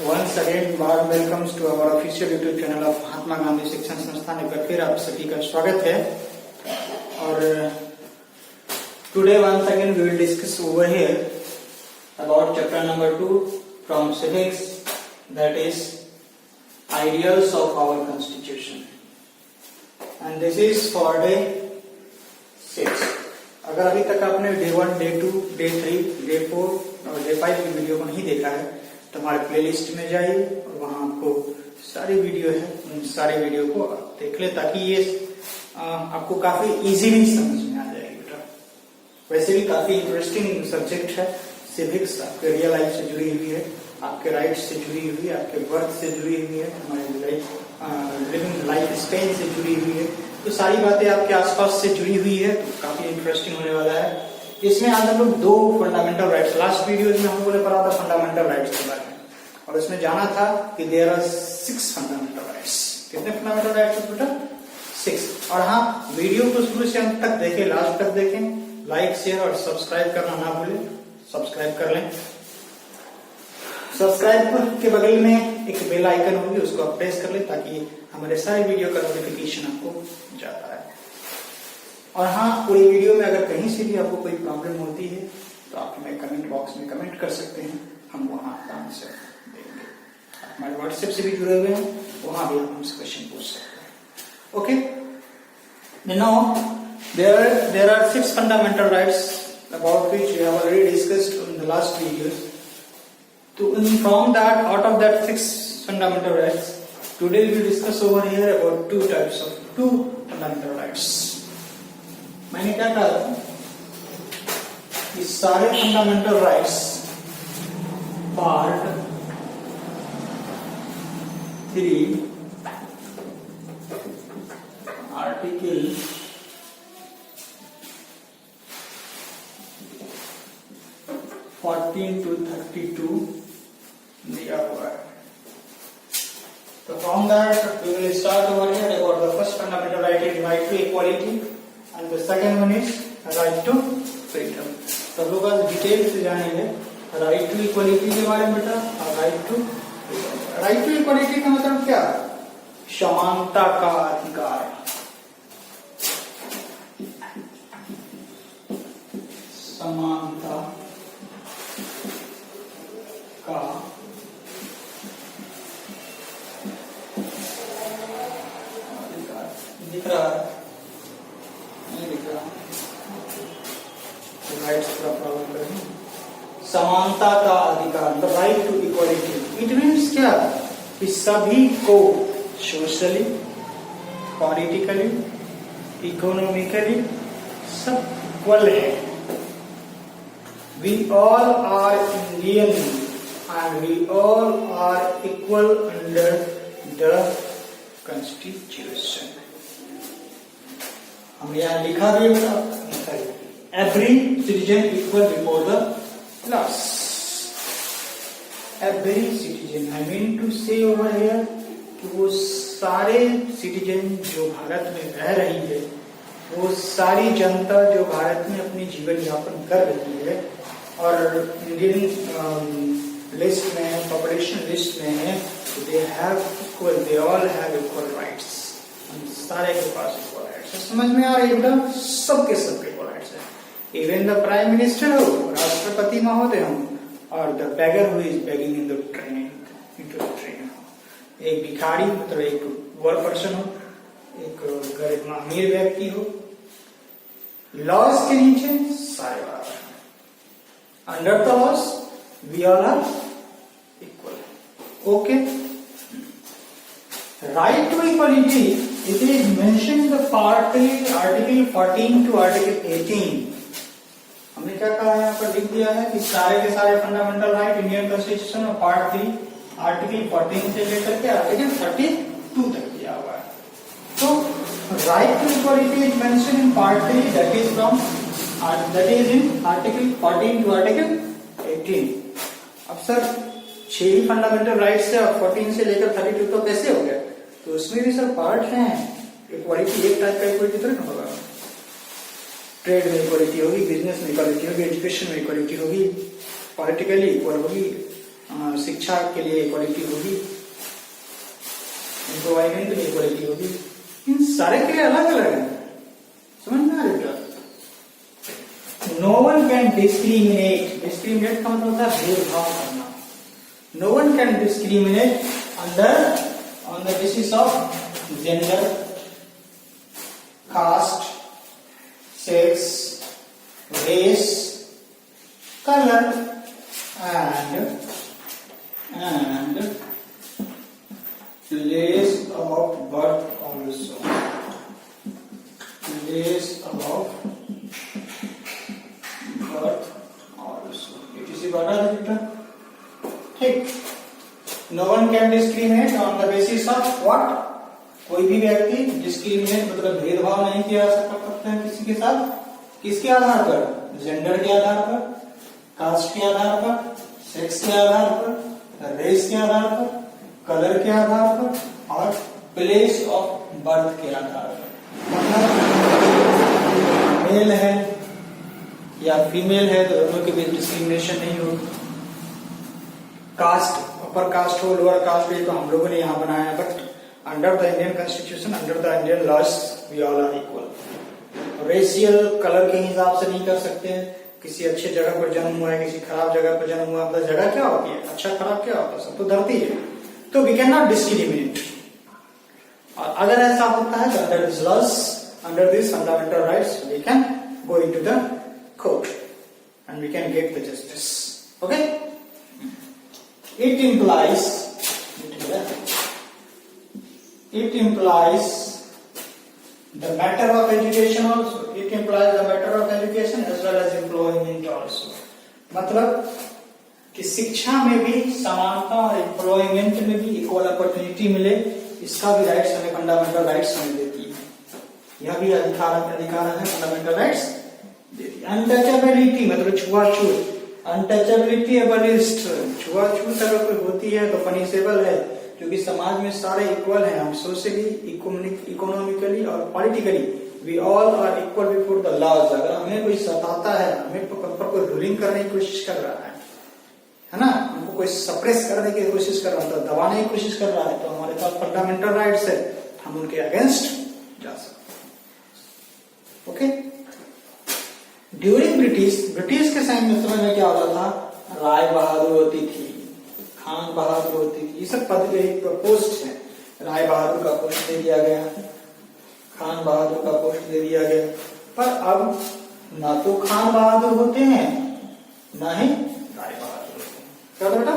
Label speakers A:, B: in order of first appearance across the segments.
A: Once again, warm welcomes to our official YouTube channel of Mahatma Gandhi शिक्षण संस्थान। एक बार फिर आप सभी का स्वागत है। और today once again we will discuss over here about chapter number 2 from civics, that is ideals of our constitution, and this is for day 6। अगर अभी तक आपने डे 1, डे 2, डे 3, डे 4 और डे 5 की वीडियो को नहीं देखा है तो हमारे प्लेलिस्ट में जाइए और वहां आपको सारी वीडियो है, उन सारी वीडियो को आप देख ले ताकि ये आपको काफी इजीली समझ में आ जाएगी बेटा। वैसे भी काफी इंटरेस्टिंग सब्जेक्ट है सिविक्स। आपके रियल लाइफ से जुड़ी हुई है, आपके राइट्स से जुड़ी हुई है, आपके बर्थ से जुड़ी हुई है, हमारे लिविंग लाइफ स्टाइल से जुड़ी हुई है, तो सारी बातें आपके आसपास से जुड़ी हुई है, तो काफी इंटरेस्टिंग होने वाला है। इसमें आज हम लोग 2 फंडामेंटल राइट्स, लास्ट वीडियो में हम लोगों ने पढ़ा था फंडामेंटल राइट्स के बारे में, और उसमें जाना था कि देयर आर 6 फंडामेंटल राइट्स। कितने फंडामेंटल राइट्स बेटा? 6। और हाँ, वीडियो को शुरू से अंत तक देखें, लास्ट तक देखें, लाइक शेयर और सब्सक्राइब करना ना भूलें। सब्सक्राइब कर लें। सब्सक्राइब के बगल में एक बेल आइकन होगी, उसको आप प्रेस कर लें ताकि हमारे सारे वीडियो का नोटिफिकेशन आपको जाता है। और हाँ, पूरी वीडियो में अगर कहीं से भी आपको कोई प्रॉब्लम होती है तो आप हमें कमेंट बॉक्स में कमेंट कर सकते हैं, हम वहां आंसर देंगे। हमारे व्हाट्सएप से भी जुड़े हुए हैं, वहां भी आप हमसे क्वेश्चन पूछ सकते हैं। Okay, now there are 6 fundamental rights about which we have already discussed in the last videos. So from that, out of that 6 fundamental rights, today we will discuss over here about 2 fundamental rights. मैंने क्या कहा, इस सारे fundamental rights part 3 article 14 to 32 दिया हुआ है। तो from that we will start over here about the first fundamental right is right to equality and the second one is right to freedom। तो लोग आज डिटेल से जानेंगे राइट टू इक्वालिटी के बारे में बेटा। और राइट टू इक्वालिटी का मतलब क्या? समानता का अधिकार। समानता का अधिकार दिख रहा है? समानता का अधिकार, the right to equality. It means क्या? कि सभी को सोशली, पॉलिटिकली, इकोनॉमिकली सब इक्वल है। We all are Indian and we all are equal under the constitution. हम यहाँ लिखा भी है, every citizen equal before the laws. Every citizen, I mean to say over here कि वो सारे सिटीजन जो भारत में रह रही है, वो सारी जनता जो भारत में अपनी जीवन यापन कर रही है और इंडियन लिस्ट में है, पॉपुलेशन लिस्ट में है, they have equal, they all have equal rights. सारे के पास इक्वल राइट्स। समझ में आ रही है बेटा? सबके इक्वल राइट्स है। इवन द प्राइम मिनिस्टर हो, राष्ट्रपति महोदय हो, और the beggar who is begging in the train, into the train हो, एक भिखारी मतलब एक पुअर पर्सन हो, एक गरीब अमीर व्यक्ति हो, लॉज के नीचे सारे बराबर। Under the laws we all are equal. Okay, right to equality it is mentioned in the article 14 to article 18। हमने क्या कहा है, यहाँ पर लिख दिया है कि सारे के सारे फंडामेंटल राइट इंडियन कॉन्स्टिट्यूशन और पार्ट 3 आर्टिकल 14 से लेकर के आर्टिकल 32 तक दिया हुआ है। तो right to equality is mention in part 3, that is in article 14 to article 18। अब सर 6 ही फंडामेंटल राइट्स है और 14 से लेकर 32 तो कैसे हो गया? तो उसमें भी सर पार्ट हैं। इक्वालिटी एक टाइप का इक्वालिटी तो नहीं होगा। ट्रेड में इक्वालिटी होगी, बिजनेस में इक्वालिटी होगी, एजुकेशन में इक्वालिटी होगी, पॉलिटिकली इक्वल होगी, शिक्षा के लिए इक्वालिटी होगी, एम्प्लॉयमेंट के लिए इक्वालिटी होगी, इन सारे के लिए अलग अलग है। समझ में आ रही है? No one can discriminate, discriminate का मतलब होता है भेदभाव करना। No one can discriminate on the basis of gender, caste, sex, race, color and place of birth also. Place of birth also. इसी बात है बेटा, ठीक। No one can discriminate on the basis of what? कोई भी व्यक्ति discriminate मतलब भेदभाव नहीं किया जा सकता है किसी के साथ, किसके आधार पर? जेंडर के आधार पर, कास्ट के आधार पर, सेक्स के आधार पर, रेस के आधार पर, कलर के आधार पर और प्लेस ऑफ बर्थ के आधार पर। मतलब मेल है या फीमेल है तो दोनों के बीच डिस्क्रिमिनेशन नहीं होगी। कास्ट, अपर कास्ट हो, लोअर कास्ट भी तो हम लोगों ने यहाँ बनाया है, but under the Indian constitution, under the Indian laws we all are equal. Racial colour के हिसाब से नहीं कर सकते हैं, किसी अच्छे जगह पर जन्म हुआ है, किसी खराब जगह पर जन्म हुआ, मतलब जगह क्या होती है, अच्छा खराब क्या होता है, सब तो धरती है, तो वी कैन नॉट डिस्क्रिमिनेट। और अगर ऐसा होता है तो under this laws, under this fundamental rights we can go into the court and we can get the justice. Okay, it implies the matter of education also. It implies the matter of education as well as employment also. मतलब कि शिक्षा में भी समानता और employment में भी equal opportunity मिले, इसका भी राइट्स हमें फंडामेंटल राइट्स हमें देती है। यह भी अधिकार है, फंडामेंटल राइट्स देती है। अनटचेबिलिटी मतलब छुआछूत, अनटचेबिलिटी एबलिस्ट, छुआछूत अगर कोई होती है तो पनिशेबल है, क्योंकि समाज में सारे इक्वल हैं, हम सोशली, इकोनॉमिकली और politically we all are equal before the laws. अगर हमें कोई सताता है, हमें पर कोई रूलिंग करने की कोशिश कर रहा है ना, हमको कोई सप्रेस करने की कोशिश कर रहा है, दबाने की कोशिश कर रहा है, तो हमारे पास फंडामेंटल राइट्स है, हम उनके अगेंस्ट जा सकते। ओके, ड्यूरिंग ब्रिटिश के टाइम में समय में क्या होता था, राय बहादुर होती थी, खान बहादुर होती थी, ये सब पद के पोस्ट है। राय बहादुर का पोस्ट दे दिया गया, खान बहादुर का पोस्ट दे दिया गया, पर अब ना तो खान बहादुर होते हैं ना ही राय बहादुर होते हैं। क्या बेटा,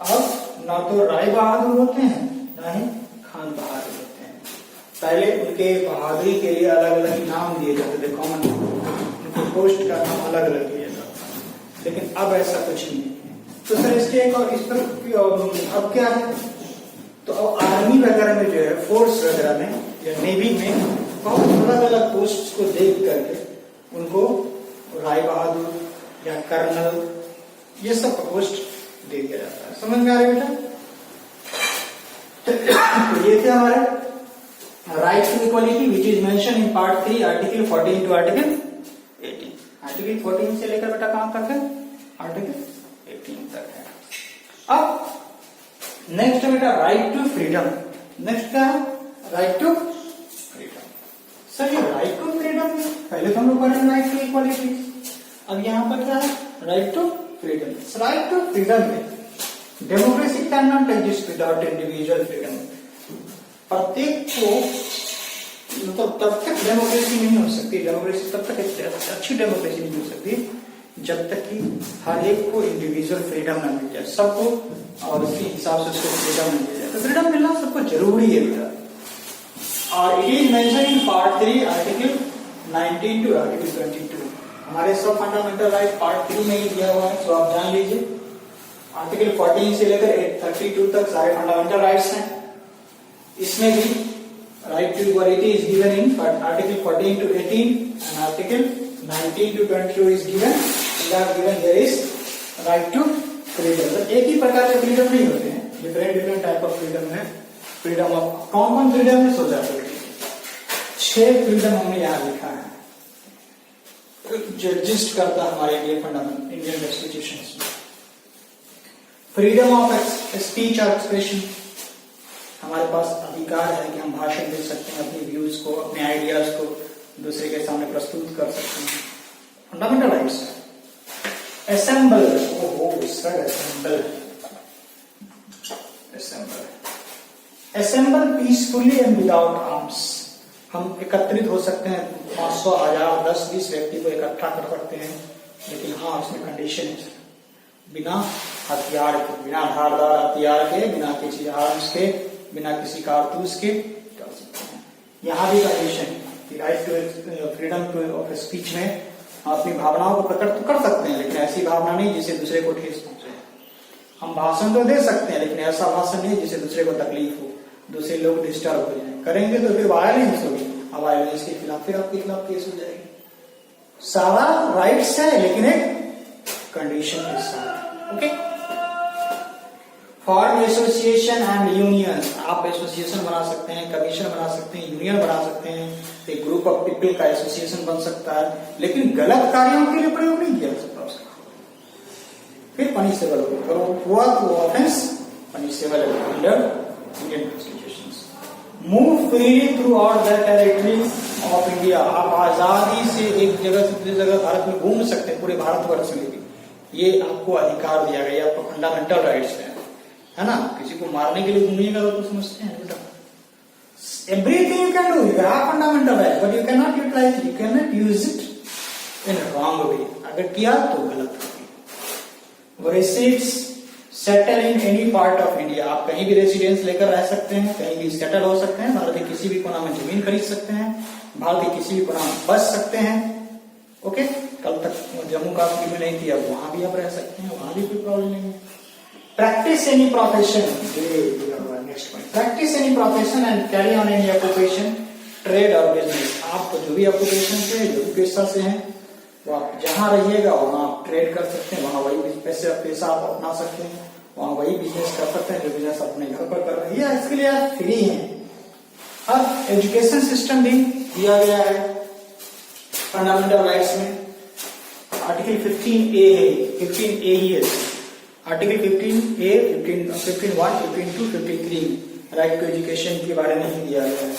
A: अब ना तो राय बहादुर होते हैं ना ही खान बहादुर होते हैं। पहले उनके बहादुरी के लिए अलग अलग नाम दिए जाते थे, कॉमन, उनके पोस्ट का नाम अलग अलग दिया जाता, लेकिन अब ऐसा कुछ नहीं है। तो सर इसके एक और इस पर अब क्या है, तो अब आर्मी वगैरह में जो है, फोर्स वगैरह में या नेवी में बहुत अलग अलग पोस्ट को देख करके उनको राय बहादुर या कर्नल ये सब पोस्ट दे दिया जाता है। समझ में आ रहा है बेटा? तो ये थे हमारे right to equality which is mention in part 3 article 14 to article 18। Article 14 से लेकर बेटा कहां तक है, आर्टिकल 18 तक है। अब नेक्स्ट बेटा राइट टू फ्रीडम। नेक्स्ट क्या है, राइट टू फ्रीडम। सर ये राइट टू फ्रीडम पहले तो हम लोग पढ़े राइट टू इक्वालिटी, अब यहाँ पर क्या है, right to freedom. Right to freedom में democracy can not exist without individual freedom. प्रत्येक को मतलब तब तक डेमोक्रेसी नहीं हो सकती, डेमोक्रेसी तब तक अच्छी डेमोक्रेसी नहीं हो सकती जब तक कि हर एक को इंडिविजुअल फ्रीडम ना मिल जाए, सबको और उसके हिसाब से उसको फ्रीडम मिल जाए। तो फ्रीडम मिलना सबको जरूरी है बेटा। और it is mention in part 3 article 19 to article 22। हमारे सब फंडामेंटल राइट पार्ट 3 में ही दिया हुआ है, तो आप जान लीजिए। आर्टिकल 14 से लेकर 32 तक सारे फंडामेंटल राइट्स हैं। इसमें भी right to equality is given in article 14 to 18 and article 19 to 22 is given. There is right to freedom. एक ही प्रकार के फ्रीडम नहीं होते हैं, डिफरेंट टाइप ऑफ फ्रीडम है। फ्रीडम ऑफ कॉमन फ्रीडम है, सोसाइटी 6 फ्रीडम हमने यहाँ लिखा है जो एग्जिस्ट करता है हमारे इंडियन फंडामेंटल इंडियन कॉन्स्टिट्यूशन में। फ्रीडम ऑफ स्पीच और एक्सप्रेशन, हमारे पास अधिकार है कि हम भाषण दे सकते हैं, अपने व्यूज को, अपने आइडियाज को दूसरे के सामने प्रस्तुत कर सकते हैं, फंडामेंटल राइट्स है। Assemble, assemble peacefully and without arms, हम एकत्रित हो सकते हैं, 500, 1000, 10-20 व्यक्ति को इकट्ठा कर सकते हैं, लेकिन हाँ उसमें कंडीशन है, बिना हथियार के, बिना धारदार हथियार के, बिना किसी आर्म्स के, बिना किसी कारतूस के कर सकते हैं। यहाँ भी कंडीशन है, right to freedom of speech में हम अपनी भावनाओं को प्रकट तो कर सकते हैं, लेकिन ऐसी भावना नहीं जिससे दूसरे को ठेस पहुंचे। हम भाषण तो दे सकते हैं, लेकिन ऐसा भाषण नहीं जिससे दूसरे को तकलीफ हो, दूसरे लोग डिस्टर्ब हो जाए। करेंगे तो फिर वायलेंस होगी, और वायलेंस के खिलाफ फिर आपके खिलाफ केस हो जाएगी। सारा राइट्स है, लेकिन एक कंडीशन के साथ। Okay, form association and union, आप एसोसिएशन बना सकते हैं, कमीशन बना सकते हैं, यूनियन बना सकते हैं, एक ग्रुप ऑफ पीपल का एसोसिएशन बन सकता है, लेकिन गलत कार्यों के लिए प्रयोग नहीं किया जा सकता उसका, फिर पनिशेबल हुआ तो offence punishable under Indian constitution. Move freely through out the territory of India, आप आजादी से एक जगह से दूसरी जगह भारत में घूम सकते हैं, पूरे भारतवर्ष में भी, ये आपको अधिकार दिया गया, आपको फंडामेंटल राइट्स है ना। किसी को मारने के लिए घूमिएगा तो समझते हैं बेटा, everything you can do, you have fundamental right, but you can not utilise, you can not use it in wrong way, अगर किया तो गलत होगी। Residence settle in any part of India, आप कहीं भी रेसिडेंस लेकर रह सकते हैं, कहीं भी सेटल हो सकते हैं, भारत के किसी भी कोना में जमीन खरीद सकते हैं, भारत के किसी भी कोना में बस सकते हैं। ओके, कल तक जम्मू कश्मीर में नहीं थी, अब वहां भी आप रह सकते हैं, वहां भी कोई प्रॉब्लम नहीं है। Practice any profession, next point, practice any profession and carry on any occupation, trade और बिजनेस, आप जो भी ऑक्यूपेशन से, जो भी पेशा से हैं, वो आप जहां रहिएगा वहां आप ट्रेड कर सकते हैं, वहां वही पैसा आप अपना सकते हैं, वहां वही बिजनेस कर सकते हैं जो बिजनेस अपने घर पर कर रहे हैं, इसके लिए आप फ्री हैं। अब एजुकेशन सिस्टम भी दिया गया है फंडामेंटल राइट्स में, आर्टिकल 15A है, 15A ही है, article 15A, 15(1), 15(2), 53 right to education के बारे में ही दिया गया है।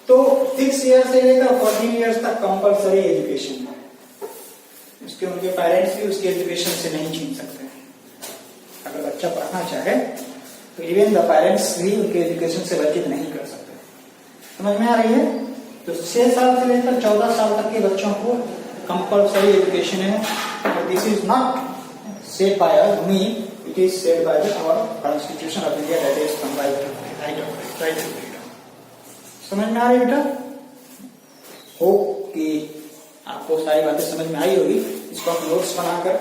A: तो 6 ईयर से लेकर 14 ईयर्स तक कंपलसरी एजुकेशन है, उसके उनके पेरेंट्स भी उसके एजुकेशन से नहीं छीन सकते हैं। अगर बच्चा पढ़ना चाहे तो इवन द पेरेंट्स भी उनके एजुकेशन से वंचित नहीं कर सकते। समझ में आ रही है? तो 6 साल से लेकर 14 साल तक के बच्चों को कंपलसरी एजुकेशन है, this is not said bye me, it is said by our Constitution of India, that is from right to freedom. समझ में आ रही बेटा? ओके, आपको सारी बातें समझ में आई होगी, इसको आप नोट्स बनाकर